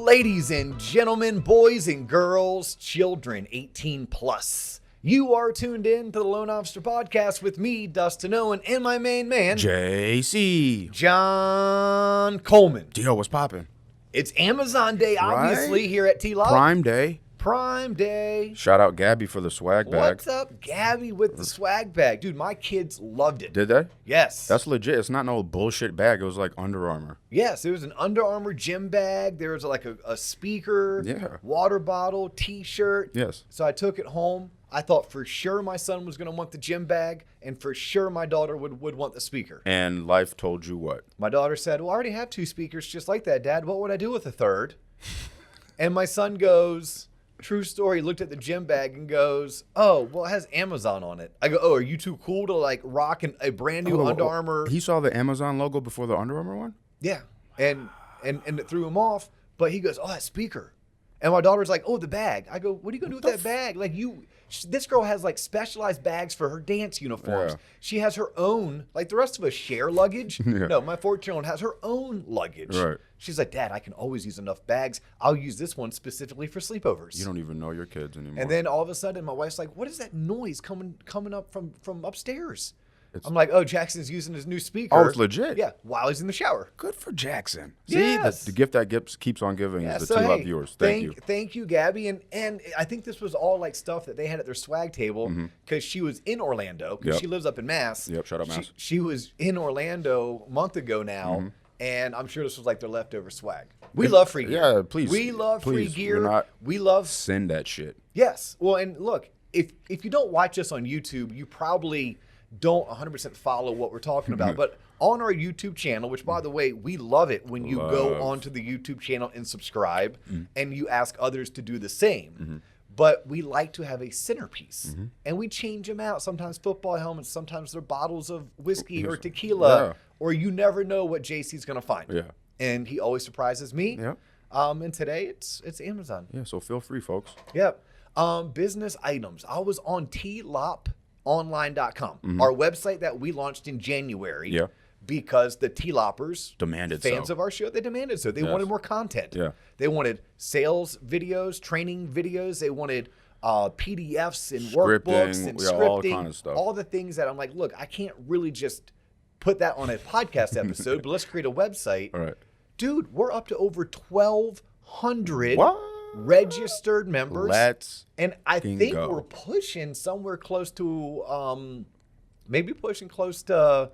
Ladies and gentlemen, boys and girls, children 18 plus. You are tuned in to the Lone Officer Podcast with me, Dustin Owen, and my main man, JC. John Coleman. Dio, what's poppin'? It's Amazon Day, obviously, Right? here at TLOP. Prime Day. Prime Day. Shout out Gabby for the swag bag. What's up, Gabby, with the swag bag? Dude, my kids loved it. Did they? Yes. That's legit. It's not no bullshit bag. It was like Under Armour. Yes, there was an Under Armour gym bag. There was like a speaker, Yeah. water bottle, T-shirt. Yes. So I took it home. I thought for sure my son was going to want the gym bag, and for sure my daughter would want the speaker. And life told you what? My daughter said, well, I already have 2 speakers just like that, Dad. What would I do with a third? And my son goes, true story, looked at the gym bag and goes, oh, well, it has Amazon on it. I go, oh, are you too cool to like rock a brand new Under Armour? He saw the Amazon logo before the Under Armour one? Yeah. And it threw him off. But he goes, oh, that speaker. And my daughter's like, oh, the bag. I go, what are you going to do with that bag? Like this girl has like specialized bags for her dance uniforms. Yeah. She has her own, like the rest of us share luggage. Yeah. No, my 14-year-old has her own luggage. Right. She's like, Dad, I can always use enough bags. I'll use this one specifically for sleepovers. You don't even know your kids anymore. And then all of a sudden, my wife's like, what is that noise coming up from upstairs? I'm like, oh, Jackson's using his new speaker. Oh, it's legit? Yeah, while he's in the shower. Good for Jackson. Yes. See, the gift that keeps on giving Yeah, is the so, TLOP hey, viewers. Thank you. Thank you, Gabby. And I think this was all like stuff that they had at their swag table because she was in Orlando because Yep. she lives up in Mass. Yep, shout out Mass. She was in Orlando a month ago now, and I'm sure this was like their leftover swag. We love free gear. Yeah, please. We love free Please, gear. we're not- We love Send that shit. Yes. Well, and look, if you don't watch us on YouTube, you probably don't 100% follow what we're talking about. But on our YouTube channel, which by the way, we love it when you go onto the YouTube channel and subscribe and you ask others to do the same. But we like to have a centerpiece and we change them out. Sometimes football helmets, sometimes they're bottles of whiskey or tequila, or you never know what JC's going to find. Yeah. And he always surprises me. Yeah. And today it's Amazon. Yeah, so feel free, folks. Yep. Business items. I was on TLOPonline.com, our website that we launched in January. Yeah. Because the TLOPers, Demanded fans so. of our show, they demanded so. They wanted more content. Yeah. They wanted sales videos, training videos. They wanted PDFs and Scripting, workbooks and yeah, scripting. all kind of stuff. All the things that I'm like, look, I can't really just put that on a podcast episode, but let's create a website. All right. Dude, we're up to over 1,200 What? registered members. And I think go. we're pushing somewhere close to, maybe pushing close to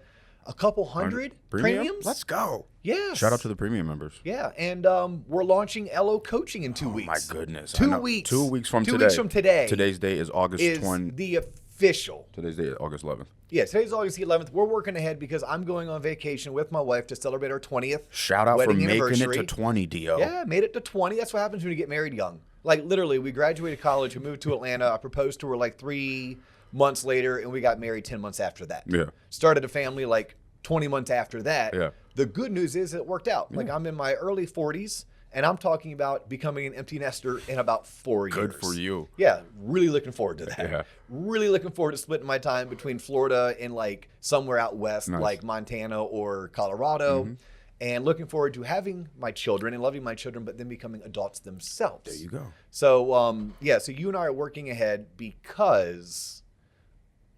a couple hundred premiums. Let's go. Yes. Shout out to the premium members. Yeah, and we're launching LO coaching in 2 weeks. My goodness. 2 I know. weeks. 2 weeks from 2 today. weeks from today. Today's date is August is 20. the official. Today's date is August 11th. Yeah, today's August the 11th. We're working ahead because I'm going on vacation with my wife to celebrate our 20th Shout out for wedding making anniversary. it to 20, Dio. Yeah, made it to 20. That's what happens when you get married young. Like literally, we graduated college, we moved to Atlanta. I proposed to her like 3 months later, and we got married 10 months after that. Yeah. Started a family like 20 months after that. Yeah. The good news is it worked out. Like I'm in my early 40s, and I'm talking about becoming an empty nester in about 4 years. Good for you. Yeah, really looking forward to that. Yeah. Really looking forward to splitting my time between Florida and like somewhere out west, Nice. like Montana or Colorado. And looking forward to having my children and loving my children, but then becoming adults themselves. There you go. So, so you and I are working ahead because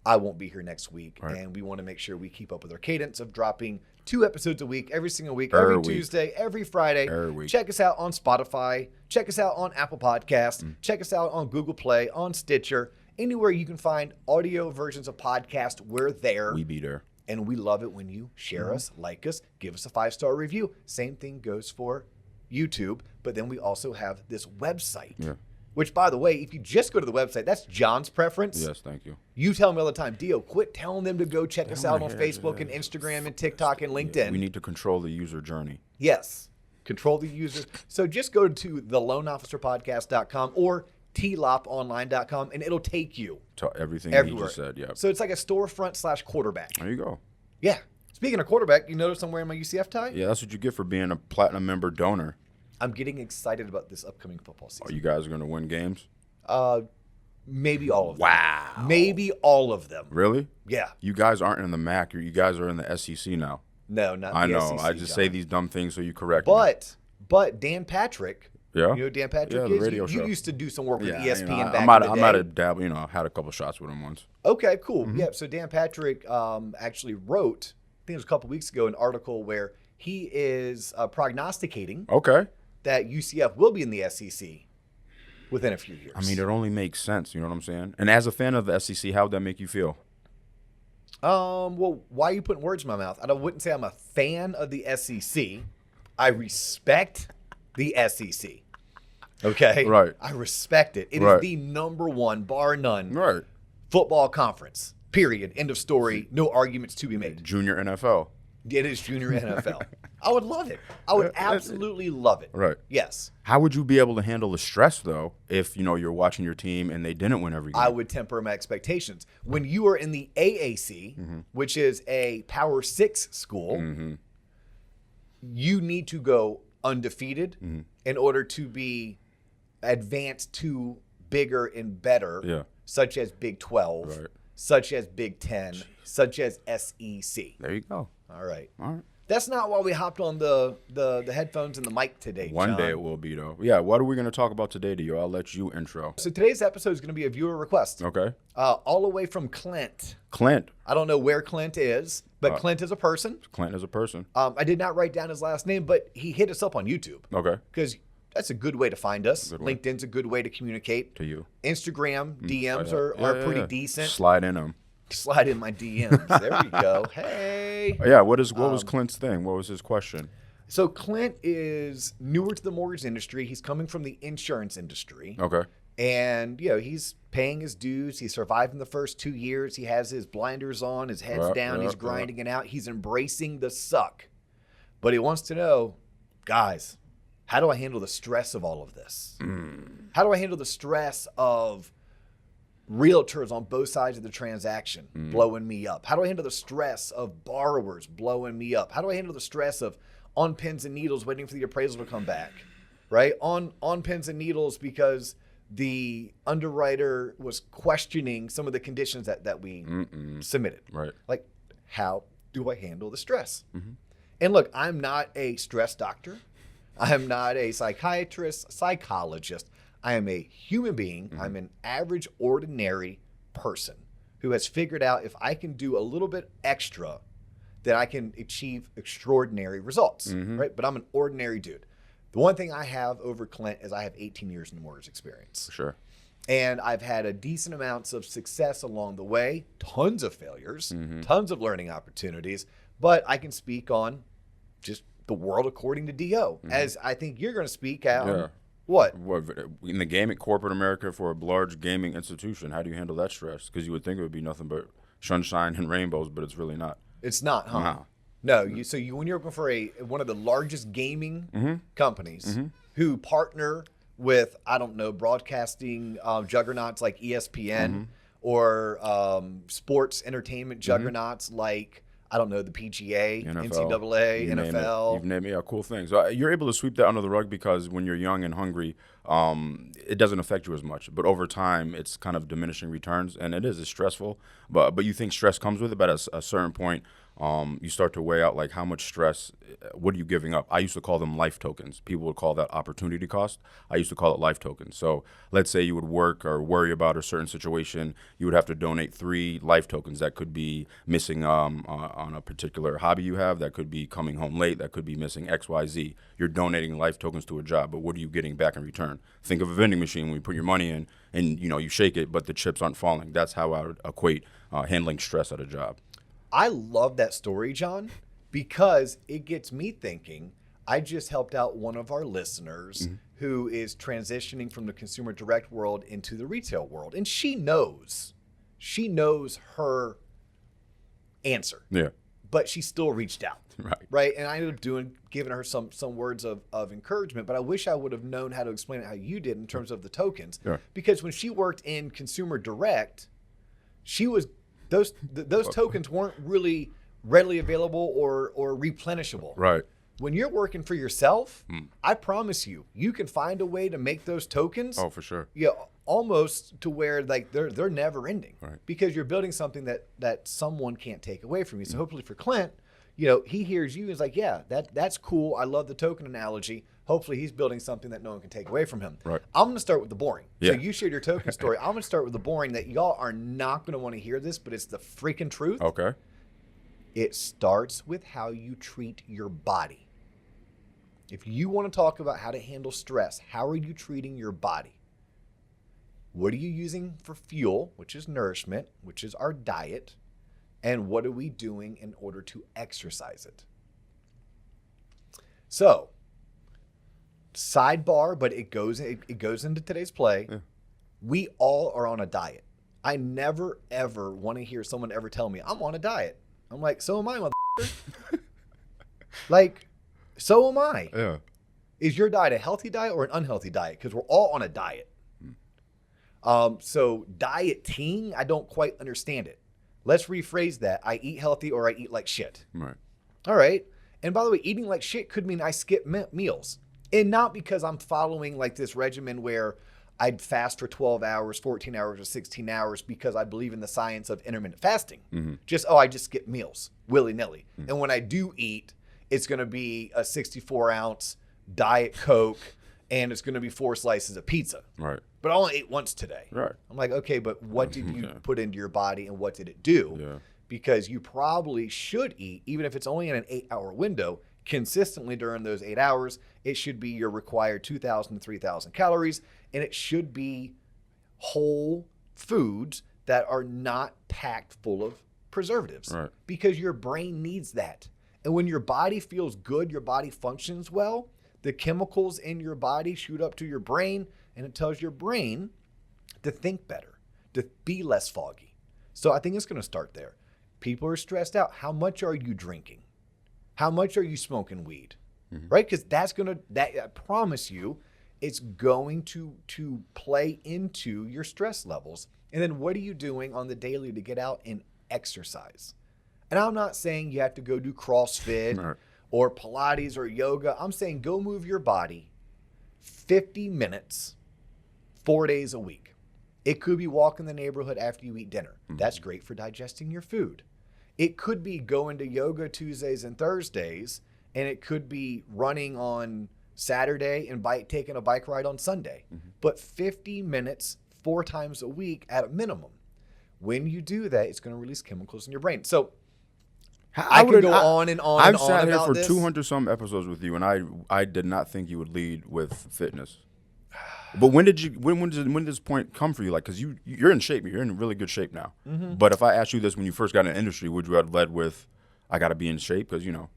I won't be here next week. Right. And we want to make sure we keep up with our cadence of dropping 2 episodes a week, every single week, Every every week. Tuesday, every Friday. Every week. Check us out on Spotify. Check us out on Apple Podcasts. Check us out on Google Play, on Stitcher. Anywhere you can find audio versions of podcasts, we're there. We be there. And we love it when you share us, like us, give us a 5-star review. Same thing goes for YouTube. But then we also have this website. Yeah. Which, by the way, if you just go to the website, that's John's preference. Yes, thank you. You tell me all the time, Dio, quit telling them to go check us out on yeah, Facebook and Instagram and TikTok and LinkedIn. We need to control the user journey. Yes. Control the users. So just go to theloneofficerpodcast.com or tloponline.com and it'll take you To everything everywhere. he just said, yeah. So it's like a storefront / quarterback. There you go. Yeah. Speaking of quarterback, you notice I'm wearing my UCF tie? Yeah, that's what you get for being a platinum member donor. I'm getting excited about this upcoming football Are season. you guys going to win games? Maybe all of them. Wow. Maybe all of them. Really? Yeah. You guys aren't in the MAC. You guys are in the SEC now. No, not I the know. SEC, I just John. say these dumb things so you correct me. But Dan Patrick Yeah. You know who Dan Patrick Yeah, the is? radio You show. used to do some work with Yeah, ESPN I back might in the day. I might have dabbled, had a couple shots with him once. Okay, cool. Yeah, so Dan Patrick actually wrote, I think it was a couple weeks ago, an article where he is prognosticating Okay. that UCF will be in the SEC within a few years. I mean, it only makes sense. You know what I'm saying? And as a fan of the SEC, how would that make you feel? Well, why are you putting words in my mouth? I wouldn't say I'm a fan of the SEC. I respect the SEC. Okay? Right. I respect it. It is Right. the number one, bar none, Right. football conference. Period. End of story. No arguments to be made. Junior NFL. It is junior NFL. I would love it. I would absolutely love it. Right. Yes. How would you be able to handle the stress, though, if, you're watching your team and they didn't win every game? I would temper my expectations. When you are in the AAC, which is a Power 6 school, you need to go undefeated in order to be advanced to bigger and better, such as Big 12, Right. such as Big 10, such as SEC. There you go. All right. All right. That's not why we hopped on the headphones and the mic today, One John. day it will be, though. Yeah, what are we going to talk about today, Dio? I'll let you intro. So today's episode is going to be a viewer request. Okay. All the way from Clint. Clint. I don't know where Clint is, but Clint is a person. Clint is a person. I did not write down his last name, but he hit us up on YouTube. Okay. Because that's a good way to find us. Good way. LinkedIn's a good way to communicate. To you. Instagram DMs are pretty decent. Slide in them. Slide in my DMs. There we go. Hey. Yeah, what was Clint's thing? What was his question? So Clint is newer to the mortgage industry. He's coming from the insurance industry. Okay. And, he's paying his dues. He survived in the first 2 years. He has his blinders on, his head's down. He's grinding it out. He's embracing the suck. But he wants to know, guys, how do I handle the stress of all of this? How do I handle the stress of realtors on both sides of the transaction blowing me up? How do I handle the stress of borrowers blowing me up? How do I handle the stress of on pins and needles waiting for the appraisal to come back, right? On pins and needles because the underwriter was questioning some of the conditions that we submitted. Right. Like, how do I handle the stress? And look, I'm not a stress doctor. I'm not a psychiatrist, psychologist. I am a human being. I'm an average, ordinary person who has figured out if I can do a little bit extra, that I can achieve extraordinary results, right? But I'm an ordinary dude. The one thing I have over Clint is I have 18 years in mortgage experience. Sure. And I've had a decent amounts of success along the way, tons of failures, tons of learning opportunities, but I can speak on just the world according to DO, as I think you're going to speak out. What? In the gaming, corporate America, for a large gaming institution, how do you handle that stress? Because you would think it would be nothing but sunshine and rainbows, but it's really not. It's not, huh? No. When you're working for one of the largest gaming companies who partner with, I don't know, broadcasting juggernauts like ESPN or sports entertainment juggernauts like, I don't know, the PGA, NFL, NCAA, NFL. You've named cool things. So you're able to sweep that under the rug because when you're young and hungry, it doesn't affect you as much. But over time, it's kind of diminishing returns, and it's stressful. But you think stress comes with it, but at a certain point, you start to weigh out like how much stress, what are you giving up? I used to call them life tokens. People would call that opportunity cost. I used to call it life tokens. So let's say you would work or worry about a certain situation, you would have to donate 3 life tokens. That could be missing on a particular hobby you have. That could be coming home late. That could be missing XYZ. You're donating life tokens to a job, but what are you getting back in return? Think of a vending machine when you put your money in and you shake it, but the chips aren't falling. That's how I would equate handling stress at a job. I love that story, John, because it gets me thinking. I just helped out one of our listeners who is transitioning from the consumer direct world into the retail world. And she knows her answer. Yeah. But she still reached out. Right. Right. And I ended up giving her some words of encouragement, but I wish I would have known how to explain it how you did in terms of the tokens. Yeah. Because when she worked in consumer direct, those tokens weren't really readily available or replenishable. Right. When you're working for yourself, I promise you can find a way to make those tokens. Oh, for sure. Yeah, almost to where like they're never ending. Right. Because you're building something that someone can't take away from you. So hopefully for Clint, he hears you and is like, yeah, that's cool. I love the token analogy, hopefully he's building something that no one can take away from him. Right. I'm going to start with the boring. Yeah. So you shared your token story. I'm going to start with the boring that y'all are not going to want to hear this, but it's the freaking truth. Okay. It starts with how you treat your body. If you want to talk about how to handle stress, how are you treating your body? What are you using for fuel, which is nourishment, which is our diet? And what are we doing in order to exercise it? So, sidebar, but it goes into today's play. Yeah. We all are on a diet. I never, ever want to hear someone ever tell me, I'm on a diet. I'm like, so am I, motherfucker. Like, so am I. Yeah. Is your diet a healthy diet or an unhealthy diet? Because we're all on a diet. So dieting, I don't quite understand it. Let's rephrase that. I eat healthy or I eat like shit. Right. All right. And by the way, eating like shit could mean I skip meals. And not because I'm following like this regimen where I'd fast for 12 hours, 14 hours, or 16 hours because I believe in the science of intermittent fasting. Mm-hmm. I just skip meals willy-nilly. Mm-hmm. And when I do eat, it's going to be a 64-ounce Diet Coke and it's going to be 4 slices of pizza. Right. But I only ate once today. Right. I'm like, okay, but what did you put into your body and what did it do? Yeah. Because you probably should eat, even if it's only in an 8-hour window, consistently during those 8 hours. It should be your required 2,000 to 3,000 calories, and it should be whole foods that are not packed full of preservatives. Right. Because your brain needs that. And when your body feels good, your body functions well, the chemicals in your body shoot up to your brain, and it tells your brain to think better, to be less foggy. So I think it's going to start there. People are stressed out. How much are you drinking? How much are you smoking weed? Mm-hmm. Right? Because I promise you, it's going to play into your stress levels. And then what are you doing on the daily to get out and exercise? And I'm not saying you have to go do CrossFit or Pilates or yoga. I'm saying go move your body 50 minutes, 4 days a week. It could be walking the neighborhood after you eat dinner. Mm-hmm. That's great for digesting your food. It could be going to yoga Tuesdays and Thursdays, and it could be running on Saturday and taking a bike ride on Sunday. Mm-hmm. But 50 minutes, 4 times a week at a minimum. When you do that, it's going to release chemicals in your brain. So I could go on and on and on about this. I've sat here for 200-some episodes with you, and I did not think you would lead with fitness. But when did this point come for you? Like, because you're in shape, you're in really good shape now. Mm-hmm. But if I asked you this when you first got in the industry, would you have led with, I got to be in shape? Because you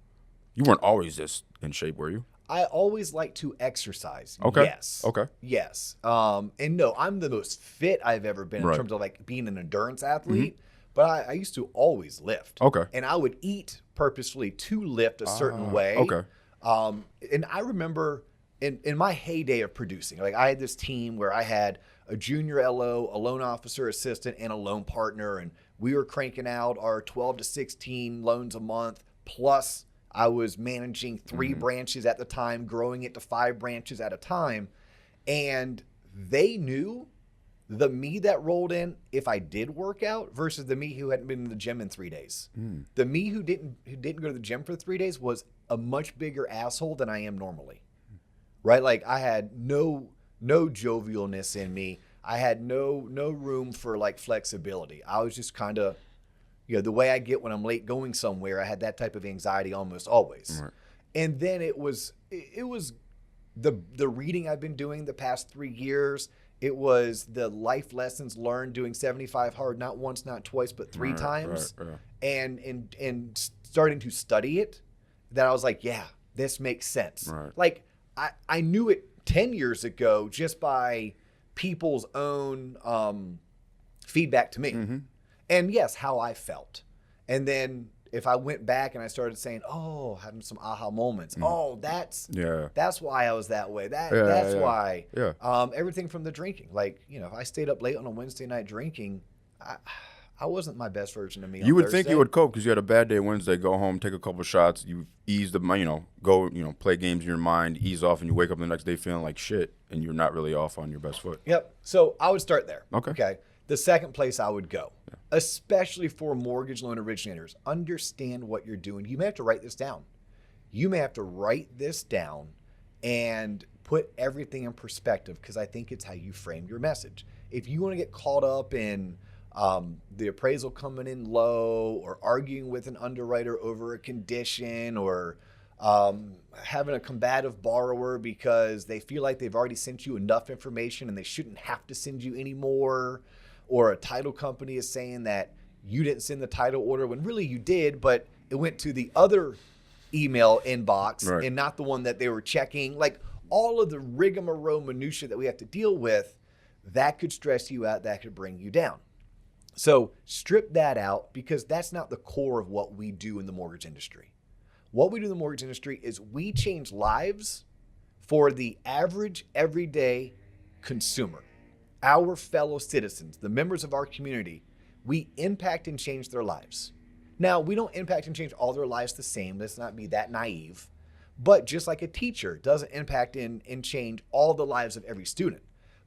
weren't always this in shape, were you? I always like to exercise. Okay. Yes. Okay. Yes. And no, I'm the most fit I've ever been in terms of like being an endurance athlete. Mm-hmm. But I used to always lift. Okay. And I would eat purposefully to lift a certain way. Okay. And I remember in my heyday of producing, like I had this team where I had a junior LO, a loan officer assistant, and a loan partner. And we were cranking out our 12 to 16 loans a month. Plus I was managing 3 branches at the time, growing it to 5 branches at a time. And they knew the me that rolled in if I did work out versus the me who hadn't been in the gym in 3 days. The me who didn't go to the gym for 3 days was a much bigger asshole than I am normally. Right? Like I had no jovialness in me. I had no room for like flexibility. I was just kind of, the way I get when I'm late going somewhere, I had that type of anxiety almost always. Right. And then it was the reading I've been doing the past 3 years. It was the life lessons learned doing 75 hard, not once, not twice, but 3 times. Right. And starting to study it, that I was like, yeah, this makes sense. Right. Like I knew it 10 years ago just by people's own feedback to me. Mm-hmm. And yes, how I felt. And then if I went back and I started saying, having some aha moments. That's why I was that way. That's why. Yeah. Everything from the drinking. Like, if I stayed up late on a Wednesday night drinking, I wasn't my best version of me. You would think you would cope because you had a bad day Wednesday, go home, take a couple shots, you ease go, play games in your mind, ease off, and you wake up the next day feeling like shit, and you're not really off on your best foot. Yep. So I would start there. Okay. The second place I would go, especially for mortgage loan originators, understand what you're doing. You may have to write this down. and put everything in perspective, because I think it's how you frame your message. If you want to get caught up in the appraisal coming in low, or arguing with an underwriter over a condition, or having a combative borrower because they feel like they've already sent you enough information and they shouldn't have to send you any more, or a title company is saying that you didn't send the title order when really you did, but it went to the other email inbox and not the one that they were checking. Like, all of the rigmarole minutia that we have to deal with, that could stress you out, that could bring you down. So strip that out, because that's not the core of what we do in the mortgage industry. What we do in the mortgage industry is we change lives for the average everyday consumer, our fellow citizens, the members of our community. We impact and change their lives. Now, we don't impact and change all their lives the same. Let's not be that naive. But just like a teacher doesn't impact and change all the lives of every student,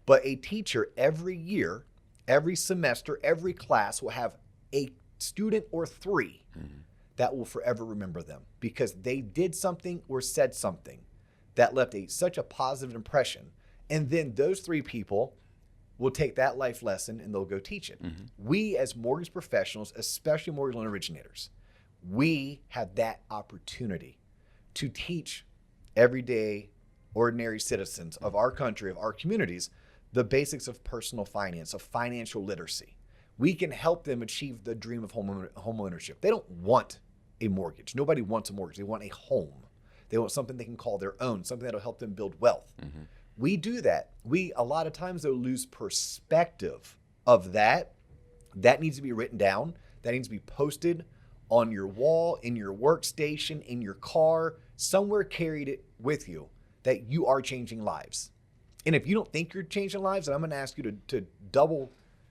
but a teacher every year, every semester, every class will have a student or three that will forever remember them, because they did something or said something that left such a positive impression. And then those three people will take that life lesson and they'll go teach it. We as mortgage professionals, especially mortgage loan originators, we have that opportunity to teach everyday, ordinary citizens of our country, of our communities, the basics of personal finance, of financial literacy. We can help them achieve the dream of home ownership. They don't want a mortgage. Nobody wants a mortgage. They want a home. They want something they can call their own, something that'll help them build wealth. We do that. We, a lot of times, though, lose perspective of that. That needs to be written down. That needs to be posted on your wall, in your workstation, in your car, somewhere carried it with you, that you are changing lives. And if you don't think you're changing lives, then I'm going to ask you to double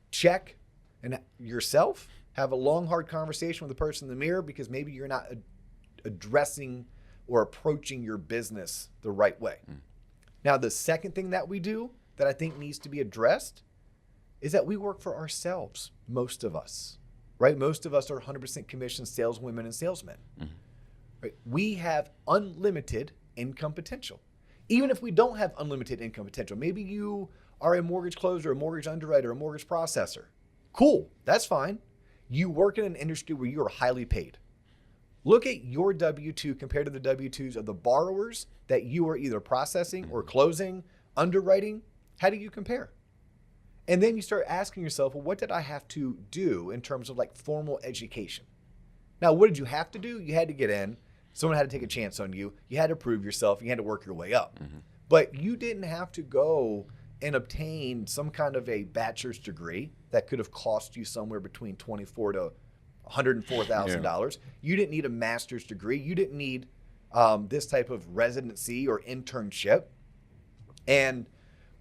check and yourself, have a long, hard conversation with the person in the mirror, because maybe you're not addressing or approaching your business the right way. Now, the second thing that we do that I think needs to be addressed is that we work for ourselves, most of us, right? Most of us are 100% commission saleswomen and salesmen. Right? We have unlimited income potential. Even if we don't have unlimited income potential, maybe you are a mortgage closer, a mortgage underwriter, a mortgage processor. Cool, that's fine. You work in an industry where you are highly paid. Look at your W-2 compared to the W-2s of the borrowers that you are either processing or closing, underwriting. How do you compare? And then you start asking yourself, well, what did I have to do in terms of like formal education? Now, what did you have to do? You had to get in. Someone had to take a chance on you. You had to prove yourself. You had to work your way up. But you didn't have to go and obtain some kind of a bachelor's degree that could have cost you somewhere between $24,000 to $104,000. You didn't need a master's degree. You didn't need this type of residency or internship. And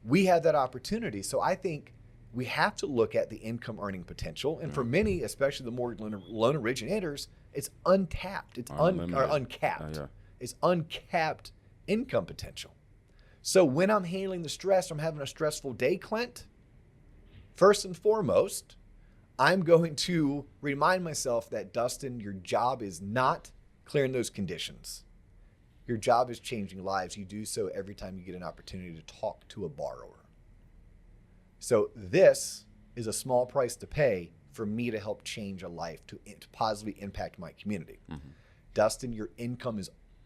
we have that opportunity. So I think we have to look at the income earning potential. And for many, especially the mortgage loan originators, it's untapped. It's uncapped. It's uncapped income potential. So when I'm handling the stress, I'm having a stressful day, Clint, first and foremost, I'm going to remind myself that, Dustin, your job is not clearing those conditions. Your job is changing lives. You do so every time you get an opportunity to talk to a borrower. So this is a small price to pay for me to help change a life, to positively impact my community. Dustin, your income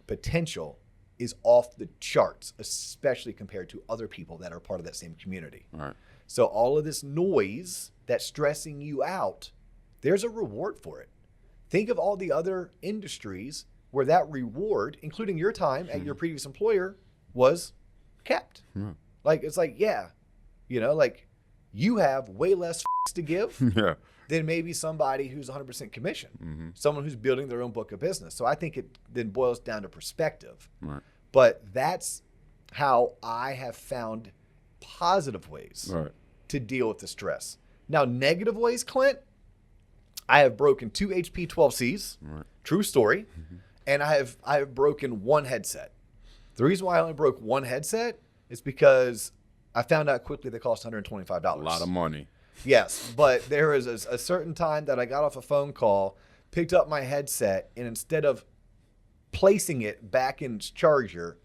potential is off the charts, especially compared to other people that are part of that same community. So all of this noise that's stressing you out, there's a reward for it. Think of all the other industries where that reward, including your time at your previous employer, was kept. Like, it's like, like you have way less to give than maybe somebody who's 100% commission, someone who's building their own book of business. So I think it then boils down to perspective. But that's how I have found positive ways to deal with the stress. Now, negative ways, Clint, I have broken 2 HP 12Cs, true story, and I have broken 1 headset. The reason why I only broke 1 headset is because I found out quickly they cost $125. A lot of money. Yes, but there was a certain time that I got off a phone call, picked up my headset, and instead of placing it back in its charger,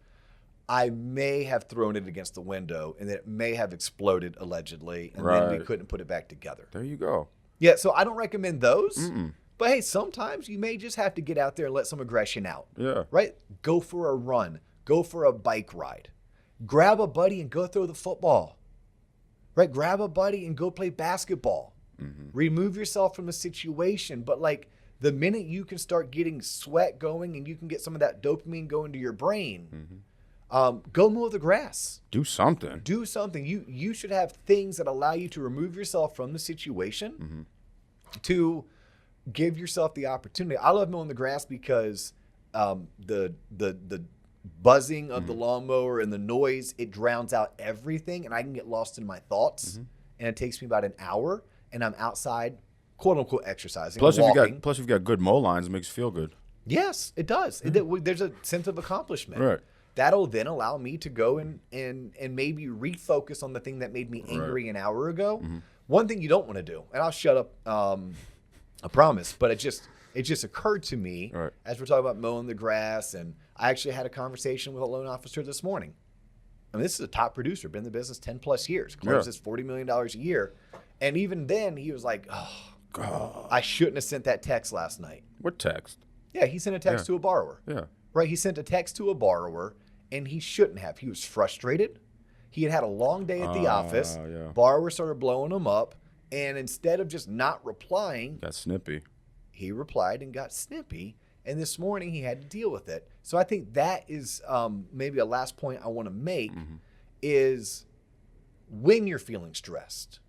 I may have thrown it against the window and it may have exploded allegedly, and then we Right. couldn't put it back together. There you go. Yeah, so I don't recommend those. But hey, sometimes you may just have to get out there and let some aggression out. Yeah. Right? Go for a run. Go for a bike ride. Grab a buddy and go throw the football. Right? Grab a buddy and go play basketball. Remove yourself from the situation. But like the minute you can start getting sweat going and you can get some of that dopamine going to your brain, go mow the grass. Do something. Do something. You should have things that allow you to remove yourself from the situation to give yourself the opportunity. I love mowing the grass because the buzzing of the lawnmower and the noise, it drowns out everything, and I can get lost in my thoughts. And it takes me about an hour, and I'm outside, quote unquote, exercising. Plus, walking. if you've got good mow lines, it makes you feel good. Yes, it does. There's a sense of accomplishment. Right. That'll then allow me to go and maybe refocus on the thing that made me angry an hour ago. One thing you don't want to do, and I'll shut up, I promise, but it just occurred to me as we're talking about mowing the grass, and I actually had a conversation with a loan officer this morning. I mean, this is a top producer, been in the business 10 plus years, closes $40 million a year. And even then he was like, oh, God, I shouldn't have sent that text last night. What text? Yeah, he sent a text to a borrower. Yeah. Right, he sent a text to a borrower, and he shouldn't have. He was frustrated. He had had a long day at the office. Yeah. Borrower started blowing him up, and instead of just not replying, Got snippy. he replied and got snippy. And this morning he had to deal with it. So I think that is maybe a last point I want to make is when you're feeling stressed,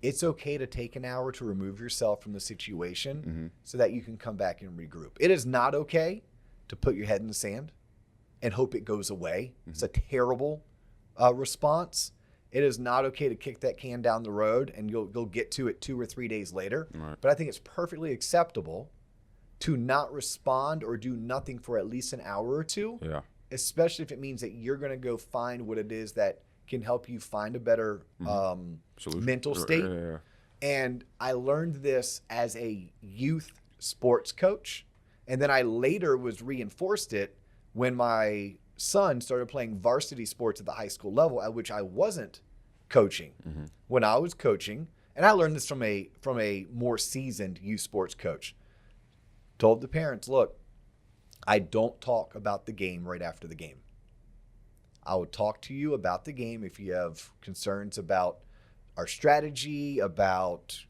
it's okay to take an hour to remove yourself from the situation so that you can come back and regroup. It is not okay to put your head in the sand and hope it goes away. It's a terrible response. It is not okay to kick that can down the road and you'll get to it 2 or 3 days later. Right. But I think it's perfectly acceptable to not respond or do nothing for at least an hour or two. Yeah. Especially if it means that you're going to go find what it is that can help you find a better mental state. Yeah. And I learned this as a youth sports coach. And then I later was reinforced it when my son started playing varsity sports at the high school level, at which I wasn't coaching. When I was coaching, and I learned this from a more seasoned youth sports coach, told the parents, look, I don't talk about the game right after the game. I will talk to you about the game if you have concerns about our strategy, about,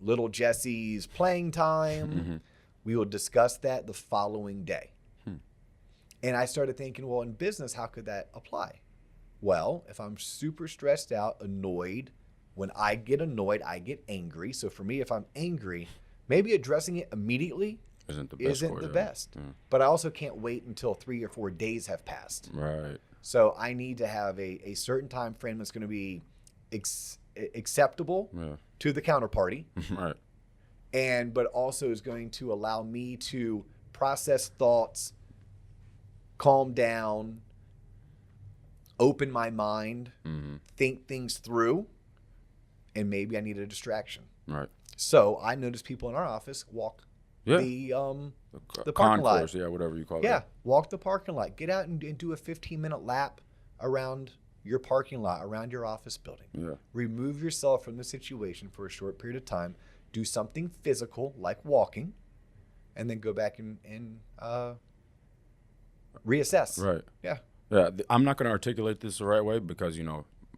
little Jesse's playing time. We will discuss that the following day. And I started thinking, well, in business, how could that apply? Well, if I'm super stressed out, annoyed, when I get annoyed, I get angry. So for me, if I'm angry, maybe addressing it immediately isn't the best. But I also can't wait until 3 or 4 days have passed. Right. So I need to have a certain time frame that's going to be acceptable to the counterparty. Right. But also is going to allow me to process thoughts, calm down, open my mind, think things through, and maybe I need a distraction. Right. So I notice people in our office walk the parking lot. Concourse, whatever you call it. Yeah, walk the parking lot. Get out and do a 15-minute lap around your parking lot, around your office building. Yeah. Remove yourself from the situation for a short period of time. Do something physical like walking, and then go back and reassess. Right. Yeah. Yeah. I'm not going to articulate this the right way because,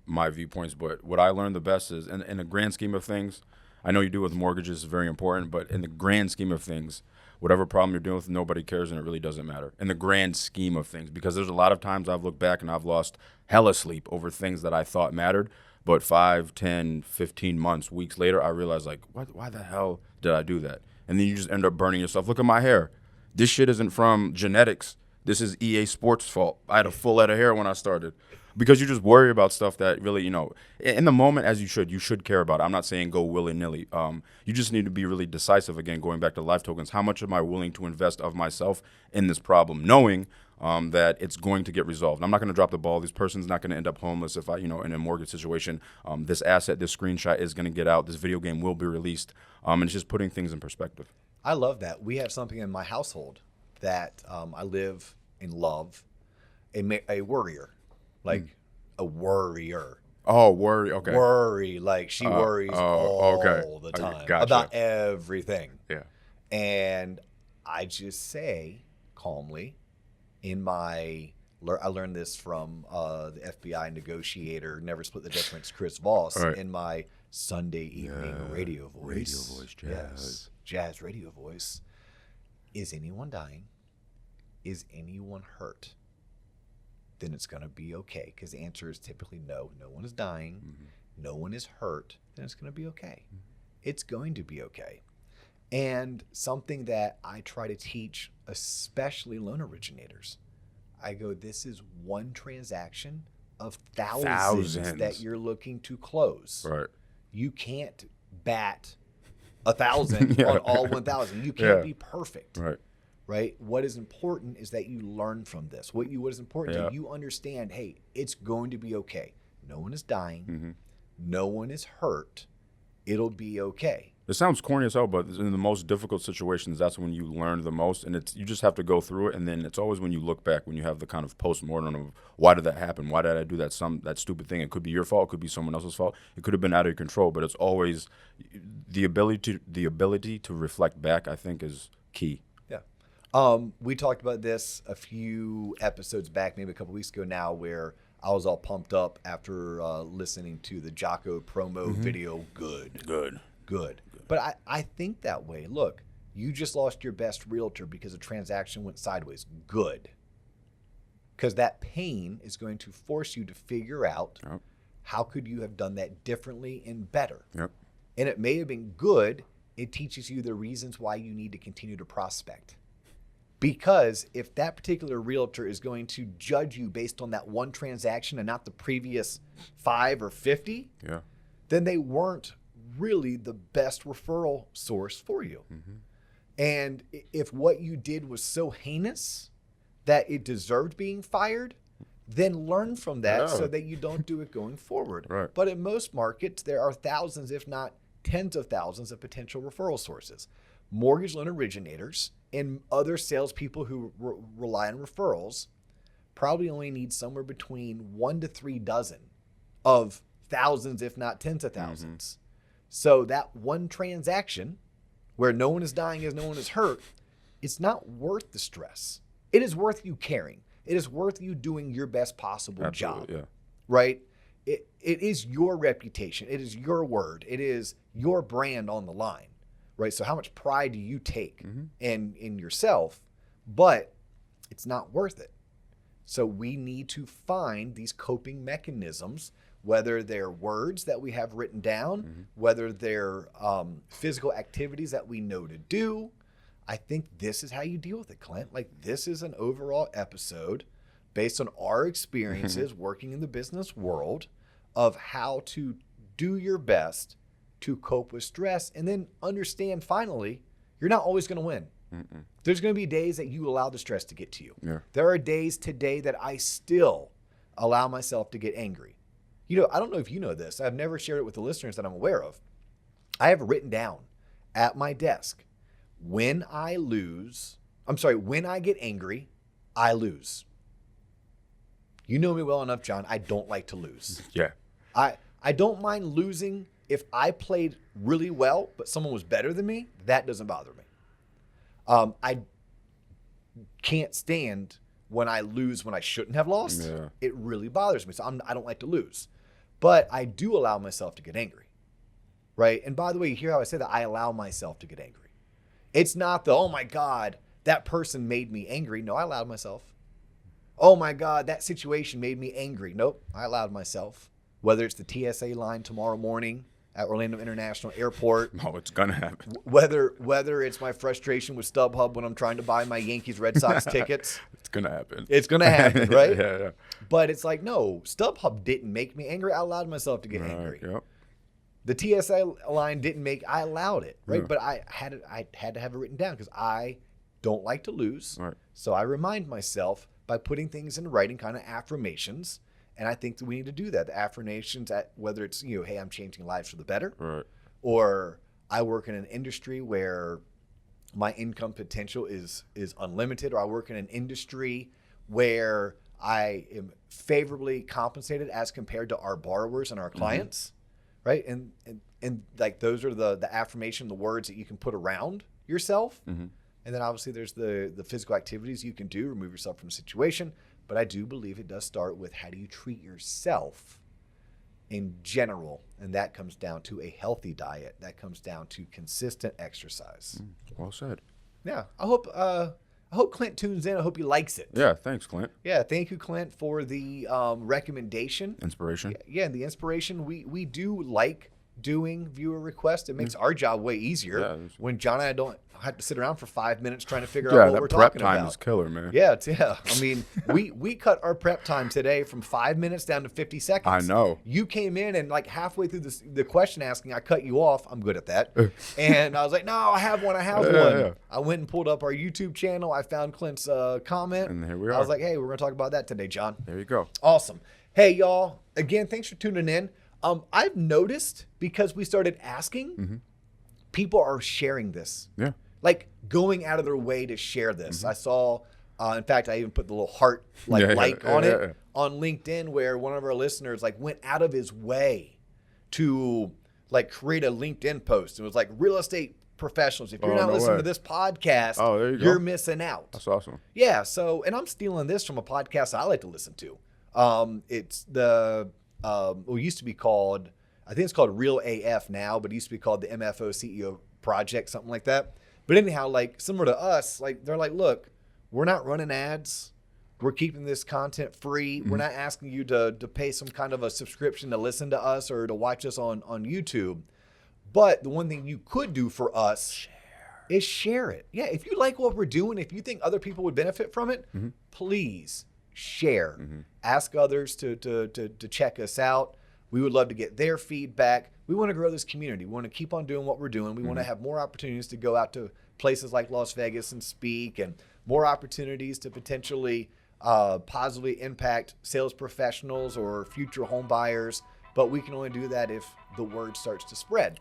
my viewpoints, but what I learned the best is in the grand scheme of things, I know you do with mortgages is very important, but in the grand scheme of things, whatever problem you're dealing with, nobody cares and it really doesn't matter. In the grand scheme of things, because there's a lot of times I've looked back and I've lost hella sleep over things that I thought mattered, but 5, 10, 15 months, weeks later, I realized why the hell did I do that? And then you just end up burning yourself. Look at my hair. This shit isn't from genetics. This is EA Sports' fault. I had a full head of hair when I started. Because you just worry about stuff that really, in the moment, as you should care about it. I'm not saying go willy-nilly. You just need to be really decisive, again, going back to life tokens. How much am I willing to invest of myself in this problem, knowing that it's going to get resolved? I'm not going to drop the ball. This person's not going to end up homeless if in a mortgage situation. This asset, this screenshot is going to get out. This video game will be released. And it's just putting things in perspective. I love that. We have something in my household that I live and love. a worrier, like a worrier. Oh, worry. Okay. Worry, like she worries okay. all the time Gotcha. about everything. Yeah. And I just say calmly, I learned this from the FBI negotiator, never split the difference, Chris Voss, Right. in my Sunday evening radio voice. Radio voice, jazz. Yes, jazz radio voice. Is anyone dying? Is anyone hurt? Then it's going to be okay, because the answer is typically no. No one is dying. Mm-hmm. No one is hurt. Then it's going to be okay. Mm-hmm. It's going to be okay. And something that I try to teach, especially loan originators, I go, this is one transaction of thousands that you're looking to close. Right. You can't bat 1,000 on all 1,000. You can't be perfect. Right. Right? What is important is that you learn from this. What is important is you understand, hey, it's going to be okay. No one is dying. Mm-hmm. No one is hurt. It'll be okay. It sounds corny as hell, but in the most difficult situations, that's when you learn the most, and you just have to go through it. And then it's always when you look back, when you have the kind of post-mortem of why did that happen? Why did I do that stupid thing? It could be your fault. It could be someone else's fault. It could have been out of your control. But it's always the ability to reflect back, I think, is key. Yeah. We talked about this a few episodes back, maybe a couple weeks ago now, where I was all pumped up after listening to the Jocko promo video. Good. But I think that way. Look, you just lost your best realtor because a transaction went sideways. Good. Because that pain is going to force you to figure out how could you have done that differently and better. Yep. And it may have been good. It teaches you the reasons why you need to continue to prospect. Because if that particular realtor is going to judge you based on that one transaction and not the previous 5 or 50, then they weren't really the best referral source for you. Mm-hmm. And if what you did was so heinous that it deserved being fired, then learn from that so that you don't do it going forward. Right. But in most markets, there are thousands, if not tens of thousands, of potential referral sources. Mortgage loan originators and other salespeople who rely on referrals probably only need somewhere between 1 to 3 dozen of thousands, if not tens of thousands. Mm-hmm. So that one transaction where no one is dying as no one is hurt, it's not worth the stress. It is worth you caring. It is worth you doing your best possible job. Yeah. Right? It is your reputation. It is your word. It is your brand on the line. Right? So how much pride do you take in yourself? But it's not worth it. So we need to find these coping mechanisms, whether they're words that we have written down, whether they're physical activities that we know to do. I think this is how you deal with it, Clint. Like, this is an overall episode based on our experiences working in the business world of how to do your best to cope with stress, and then understand finally, you're not always going to win. Mm-mm. There's going to be days that you allow the stress to get to you. Yeah. There are days today that I still allow myself to get angry. You know, I don't know if you know this. I've never shared it with the listeners that I'm aware of. I have written down at my desk, when I get angry, I lose. You know me well enough, John. I don't like to lose. Yeah. I don't mind losing if I played really well, but someone was better than me. That doesn't bother me. I can't stand when I lose when I shouldn't have lost. Yeah. It really bothers me. So I don't like to lose. But I do allow myself to get angry, right? And by the way, you hear how I say that? I allow myself to get angry. It's not oh my God, that person made me angry. No, I allowed myself. Oh my God, that situation made me angry. Nope, I allowed myself. Whether it's the TSA line tomorrow morning at Orlando International Airport. No, it's going to happen. Whether it's my frustration with StubHub when I'm trying to buy my Yankees Red Sox tickets. It's going to happen. It's going to happen, right? Yeah. But it's like, no, StubHub didn't make me angry. I allowed myself to get angry. Yep. The TSA line I allowed it, right? Yeah. But I had to have it written down because I don't like to lose. Right. So I remind myself by putting things in writing, kind of affirmations. And I think that we need to do that. The affirmations, whether it's, hey, I'm changing lives for the better, right, or I work in an industry where my income potential is unlimited, or I work in an industry where I am favorably compensated as compared to our borrowers and our clients, right? And like those are the affirmation, the words that you can put around yourself. And then obviously there's the physical activities you can do, remove yourself from the situation. But I do believe it does start with how do you treat yourself in general, and that comes down to a healthy diet. That comes down to consistent exercise. Well said. Yeah, I hope Clint tunes in. I hope he likes it. Yeah, thanks, Clint. Yeah, thank you, Clint, for the recommendation. Inspiration. Yeah, and the inspiration. We do like doing viewer requests. It makes our job way easier when John and I don't have to sit around for 5 minutes trying to figure out what we're talking about. Yeah, that prep time is killer, man. Yeah. I mean, we cut our prep time today from 5 minutes down to 50 seconds. I know. You came in and like halfway through the question asking, I cut you off. I'm good at that. And I was like, no, I have one. Yeah. I went and pulled up our YouTube channel. I found Clint's comment. And here we are. I was like, hey, we're going to talk about that today, John. There you go. Awesome. Hey, y'all. Again, thanks for tuning in. I've noticed because we started asking, people are sharing this. Yeah. Like going out of their way to share this. I saw, in fact, I even put the little heart on it on LinkedIn, where one of our listeners like went out of his way to like create a LinkedIn post. It was like, real estate professionals, if you're not listening to this podcast, you're missing out. That's awesome. Yeah. So, and I'm stealing this from a podcast I like to listen to. It's the it used to be called, I think it's called Real AF now, but it used to be called the MFO CEO Project, something like that. But anyhow, like similar to us, like they're like, look, we're not running ads. We're keeping this content free. We're not asking you to pay some kind of a subscription to listen to us or to watch us on YouTube. But the one thing you could do for us is share it. Yeah, if you like what we're doing, if you think other people would benefit from it, please share. Ask others to check us out. We would love to get their feedback. We want to grow this community. We want to keep on doing what we're doing. We want to have more opportunities to go out to places like Las Vegas and speak, and more opportunities to potentially positively impact sales professionals or future home buyers. But we can only do that if the word starts to spread.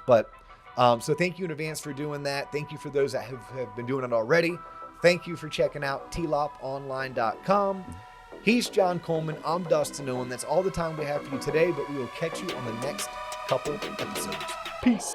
But so thank you in advance for doing that. Thank you for those that have been doing it already. Thank you for checking out TLOPonline.com. He's John Coleman. I'm Dustin Owen. That's all the time we have for you today, but we will catch you on the next couple episodes. Peace.